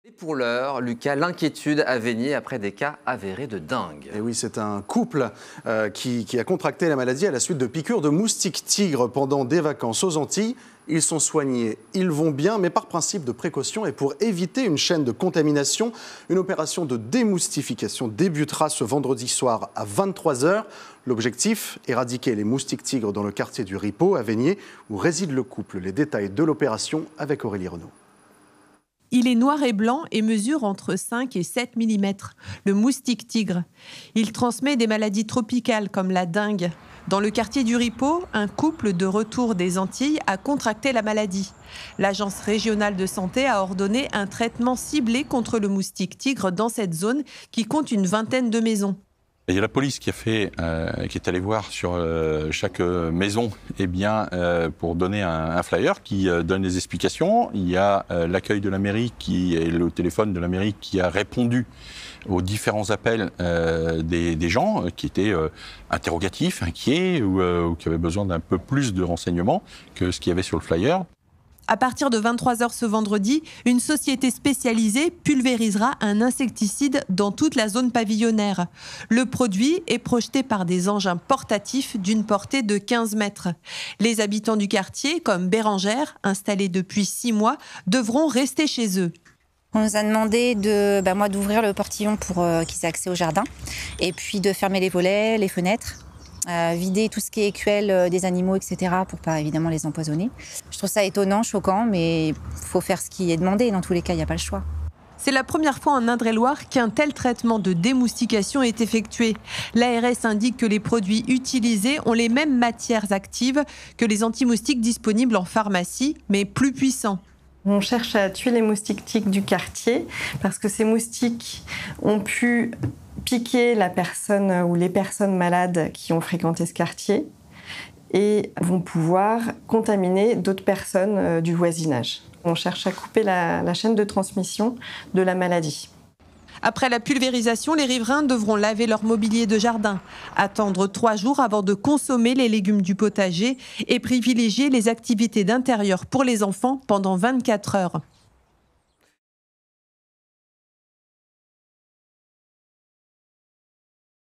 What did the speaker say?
Et pour l'heure, Lucas, l'inquiétude à Veigné après des cas avérés de dengue. Et oui, c'est un couple qui a contracté la maladie à la suite de piqûres de moustiques tigres pendant des vacances aux Antilles. Ils sont soignés, ils vont bien, mais par principe de précaution et pour éviter une chaîne de contamination, une opération de démoustification débutera ce vendredi soir à 23h. L'objectif, éradiquer les moustiques tigres dans le quartier du Ripaud, à Veigné, où réside le couple. Les détails de l'opération avec Aurélie Renaud. Il est noir et blanc et mesure entre 5 et 7 mm. Le moustique tigre. Il transmet des maladies tropicales comme la dengue. Dans le quartier du Ripaud, un couple de retour des Antilles a contracté la maladie. L'Agence régionale de santé a ordonné un traitement ciblé contre le moustique tigre dans cette zone qui compte une vingtaine de maisons. Il y a la police qui est allée voir sur chaque maison pour donner un flyer qui donne des explications. Il y a l'accueil de la mairie et le téléphone de la mairie qui a répondu aux différents appels des gens qui étaient interrogatifs, inquiets ou qui avaient besoin d'un peu plus de renseignements que ce qu'il y avait sur le flyer. À partir de 23h ce vendredi, une société spécialisée pulvérisera un insecticide dans toute la zone pavillonnaire. Le produit est projeté par des engins portatifs d'une portée de 15 mètres. Les habitants du quartier, comme Bérangère, installés depuis 6 mois, devront rester chez eux. On nous a demandé d'ouvrir le portillon pour qu'ils aient accès au jardin et puis de fermer les volets, les fenêtres. Vider tout ce qui est écuelle des animaux, etc., pour pas évidemment les empoisonner. Je trouve ça étonnant, choquant, mais il faut faire ce qui est demandé. Dans tous les cas, il n'y a pas le choix. C'est la première fois en Indre-et-Loire qu'un tel traitement de démoustication est effectué. L'ARS indique que les produits utilisés ont les mêmes matières actives que les anti-moustiques disponibles en pharmacie, mais plus puissants. On cherche à tuer les moustiques tigres du quartier parce que ces moustiques ont pu piquer la personne ou les personnes malades qui ont fréquenté ce quartier et vont pouvoir contaminer d'autres personnes du voisinage. On cherche à couper la chaîne de transmission de la maladie. Après la pulvérisation, les riverains devront laver leur mobilier de jardin, attendre 3 jours avant de consommer les légumes du potager et privilégier les activités d'intérieur pour les enfants pendant 24 heures.